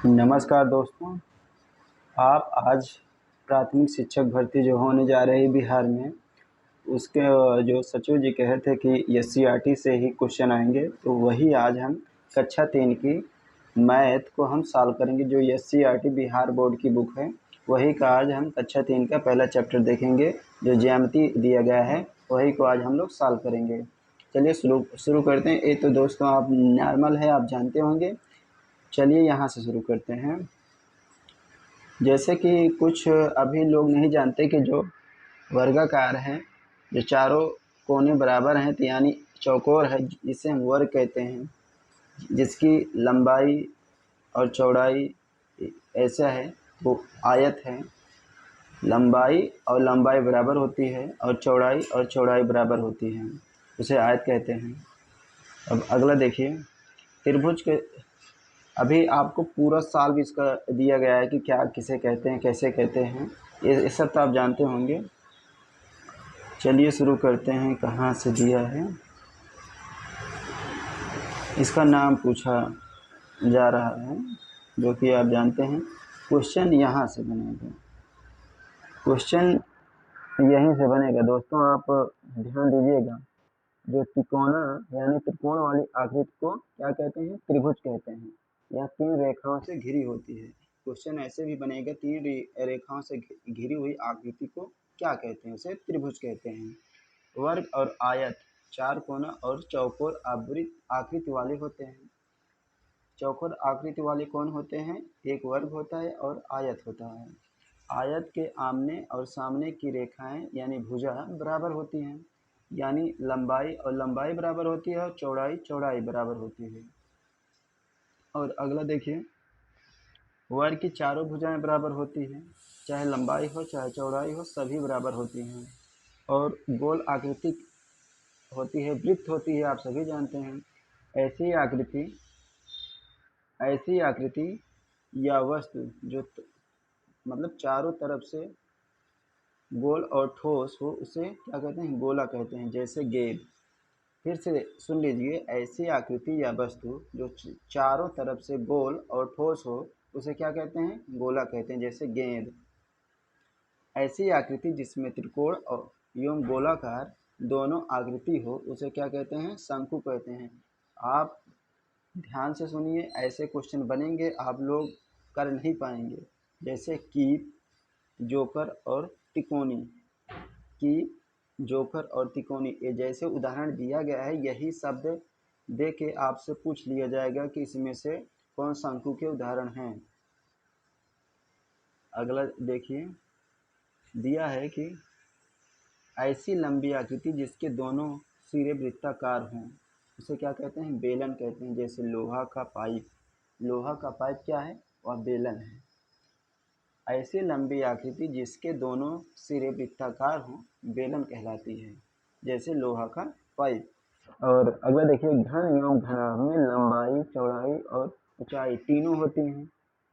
नमस्कार दोस्तों। आप आज प्राथमिक शिक्षक भर्ती जो होने जा रही है बिहार में, उसके जो सचिव जी कहे थे कि एससीईआरटी से ही क्वेश्चन आएंगे, तो वही आज हम कक्षा 3 की मैथ को हम सॉल्व करेंगे। जो एससीईआरटी बिहार बोर्ड की बुक है, वही का आज हम कक्षा 3 का पहला चैप्टर देखेंगे। जो ज्यामिति दिया गया है वही को आज हम लोग सॉल्व करेंगे। चलिए शुरू करते हैं। ये तो दोस्तों आप नॉर्मल है, आप जानते होंगे। चलिए यहाँ से शुरू करते हैं। जैसे कि कुछ अभी लोग नहीं जानते कि जो वर्गाकार है, जो चारों कोने बराबर हैं, तो यानी चौकोर है, जिसे हम वर्ग कहते हैं, जिसकी लंबाई और चौड़ाई ऐसा है, वो आयत है। लंबाई और लंबाई बराबर होती है और चौड़ाई बराबर होती है, उसे आयत कहते हैं। अब अगला देखिए, त्रिभुज के अभी आपको पूरा सॉल्व इसका दिया गया है कि क्या किसे कहते हैं, कैसे कहते हैं, ये सब तो आप जानते होंगे। चलिए शुरू करते हैं। कहाँ से दिया है, इसका नाम पूछा जा रहा है, जो कि आप जानते हैं। क्वेश्चन यहाँ से बनेगा, क्वेश्चन यहीं से बनेगा दोस्तों। आप ध्यान दीजिएगा। जो तिकोना यानी त्रिकोण वाली आकृति को क्या कहते हैं? त्रिभुज कहते हैं। यह 3 रेखाओं से घिरी होती है। क्वेश्चन ऐसे भी बनेगा, 3 रेखाओं से घिरी हुई आकृति को क्या कहते हैं? उसे त्रिभुज कहते हैं। वर्ग और आयत 4 कोना और चौकोर आवृत आकृति वाले होते हैं। चौकोर आकृति वाले कौन होते हैं? एक वर्ग होता है और आयत होता है। आयत के आमने और सामने की रेखाएं यानी भुजा बराबर होती हैं, यानी लंबाई और लंबाई बराबर होती है और चौड़ाई चौड़ाई बराबर होती है। और अगला देखिए, वर्ग की चारों भुजाएं बराबर होती हैं, चाहे लंबाई हो चाहे चौड़ाई हो, सभी बराबर होती हैं। और गोल आकृति होती है, वृत्त होती है, आप सभी जानते हैं। ऐसी आकृति या वस्तु जो मतलब चारों तरफ से गोल और ठोस हो, उसे क्या कहते हैं? गोला कहते हैं, जैसे गेंद। फिर से सुन लीजिए, ऐसी आकृति या वस्तु जो चारों तरफ से गोल और ठोस हो, उसे क्या कहते हैं? गोला कहते हैं, जैसे गेंद। ऐसी आकृति जिसमें त्रिकोण और एवं गोलाकार दोनों आकृति हो, उसे क्या कहते हैं? शंकु कहते हैं। आप ध्यान से सुनिए, ऐसे क्वेश्चन बनेंगे, आप लोग कर नहीं पाएंगे। जैसे कीप, जोकर और तिकोनी। की, जोकर और तिकोनी, ये जैसे उदाहरण दिया गया है, यही शब्द दे के आपसे पूछ लिया जाएगा कि इसमें से कौन शंकु के उदाहरण हैं। अगला देखिए, दिया है कि ऐसी लंबी आकृति जिसके दोनों सिरे वृत्ताकार हों, उसे क्या कहते हैं? बेलन कहते हैं। जैसे लोहा का पाइप, लोहा का पाइप क्या है? वह बेलन है। ऐसी लंबी आकृति जिसके दोनों सिरे वृत्ताकार हों, बेलन कहलाती है, जैसे लोहा का पाइप। और अगला देखिए, घन एवं घनाभ में लंबाई चौड़ाई और ऊंचाई तीनों होती हैं।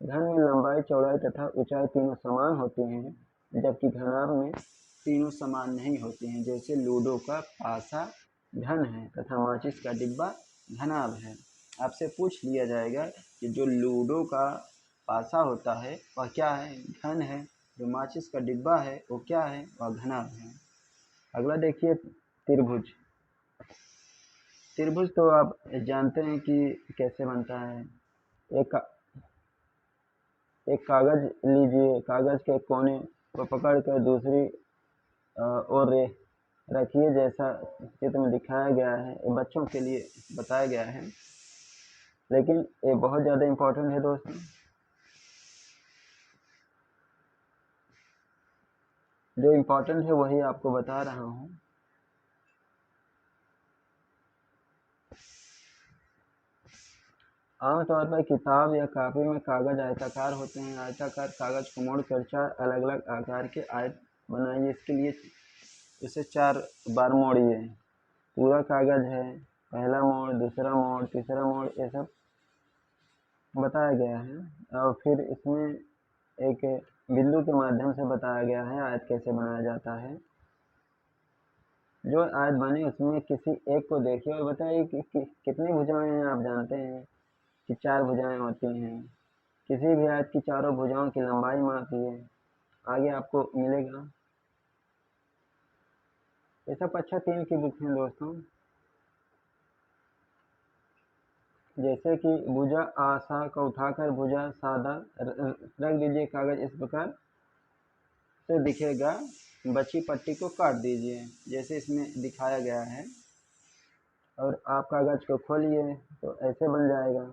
घन में लंबाई चौड़ाई तथा ऊंचाई तीनों समान होती हैं, जबकि घनाभ में तीनों समान नहीं होती हैं। जैसे लूडो का पासा घन है तथा माचिस का डिब्बा घनाभ है। आपसे पूछ लिया जाएगा कि जो लूडो का पासा होता है वह क्या है? घन है। जो माचिस का डिब्बा है वो क्या है? वह घनाभ है। अगला देखिए, त्रिभुज। त्रिभुज तो आप जानते हैं कि कैसे बनता है। एक कागज लीजिए, कागज के कोने को पकड़ कर दूसरी ओर रखिए, जैसा चित्र में दिखाया गया है। ये बच्चों के लिए बताया गया है, लेकिन ये बहुत ज़्यादा इम्पोर्टेंट है दोस्तों। जो इम्पोर्टेंट है वही आपको बता रहा हूँ। आमतौर पर किताब या कॉपी में कागज आयताकार होते हैं। आयताकार कागज को मोड़कर 4 अलग अलग आकार के आयत बनाइए। इसके लिए इसे 4 बार मोड़िए। पूरा कागज है, पहला मोड़, दूसरा मोड़, तीसरा मोड़, ये सब बताया गया है। और फिर इसमें एक बिंदु के माध्यम से बताया गया है आयत कैसे बनाया जाता है। जो आयत बने उसमें किसी एक को देखिए और बताइए कि कितनी भुजाएं हैं। आप जानते हैं कि 4 भुजाएं होती हैं। किसी भी आयत की चारों भुजाओं की लंबाई मापिए, आगे आपको मिलेगा। ये सब कक्षा 3 की बुक है दोस्तों। जैसे कि भुजा आसा को उठाकर भुजा सादा रख दीजिए कागज इस प्रकार से दिखेगा, बची पट्टी को काट दीजिए जैसे इसमें दिखाया गया है, और आप कागज को खोलिए तो ऐसे बन जाएगा।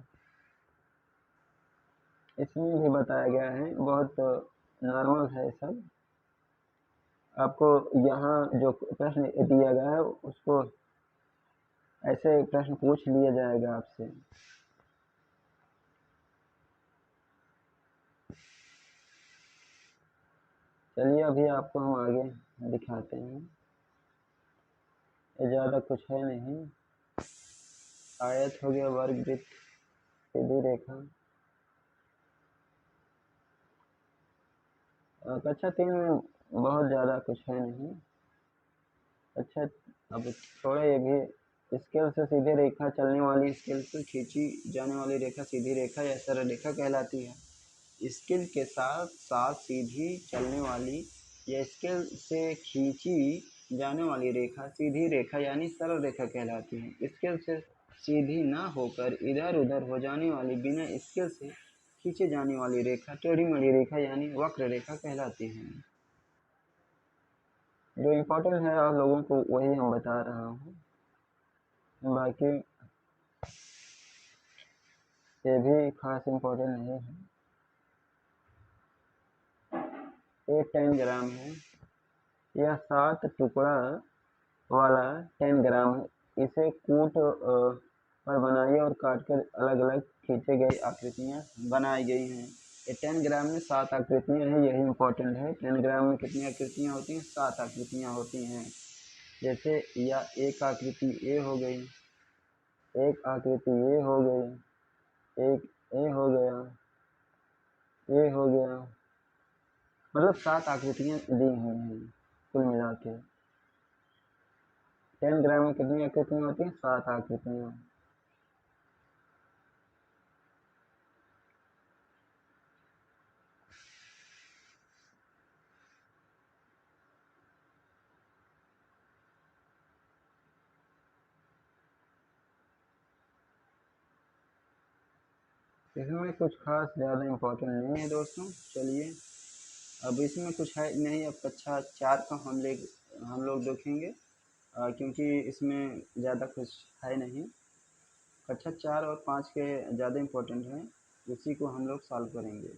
इसमें भी बताया गया है, बहुत नॉर्मल है सब। आपको यहाँ जो प्रश्न दिया गया है उसको ऐसे प्रश्न पूछ लिया जाएगा आपसे। चलिए अभी आपको हम आगे दिखाते हैं। ये ज़्यादा कुछ है नहीं। आयत हो गया, वर्ग, वृत्त, सीधी रेखा। कक्षा 3 में बहुत ज़्यादा कुछ है नहीं। अच्छा, अब थोड़ा ये भी, स्केल से सीधी रेखा चलने वाली, स्केल से खींची जाने वाली रेखा सीधी रेखा या सरल रेखा कहलाती है। स्केल के साथ साथ सीधी चलने वाली या स्केल से खींची जाने वाली रेखा सीधी रेखा यानी सरल रेखा कहलाती है। स्केल से सीधी न होकर इधर उधर हो जाने वाली, बिना स्केल से खींचे जाने वाली रेखा टेढ़ी मेढ़ी रेखा यानी वक्र रेखा कहलाती है। जो इम्पोर्टेंट है आप लोगों को वही हम बता रहा हूँ, बाकी ये भी खास इम्पोर्टेंट नहीं है। ये 10 ग्राम है, यह 7 टुकड़ा वाला 10 ग्राम है। इसे कूट पर बनाइए और काट कर अलग अलग खींचे गई आकृतियाँ बनाई गई हैं। ये 10 ग्राम में 7 आकृतियाँ हैं, यही इम्पोर्टेंट है। 10 ग्राम में कितनी आकृतियाँ होती हैं? 7 आकृतियाँ होती हैं। जैसे या एक आकृति ए हो गई, एक आकृति ए हो गई, एक ए हो गया, ए हो गया, मतलब 7 आकृतियाँ दी हुई हैं कुल मिला के। 10 ग्राम में कितनी आकृतियाँ होती हैं? 7 आकृतियाँ। इसमें कुछ खास ज़्यादा इम्पोर्टेंट नहीं है दोस्तों। चलिए अब इसमें कुछ है नहीं। अब कक्षा 4 का हम लोग देखेंगे, क्योंकि इसमें ज़्यादा कुछ है नहीं। कक्षा 4 और 5 के ज़्यादा इम्पोर्टेंट हैं, उसी को हम लोग सॉल्व करेंगे।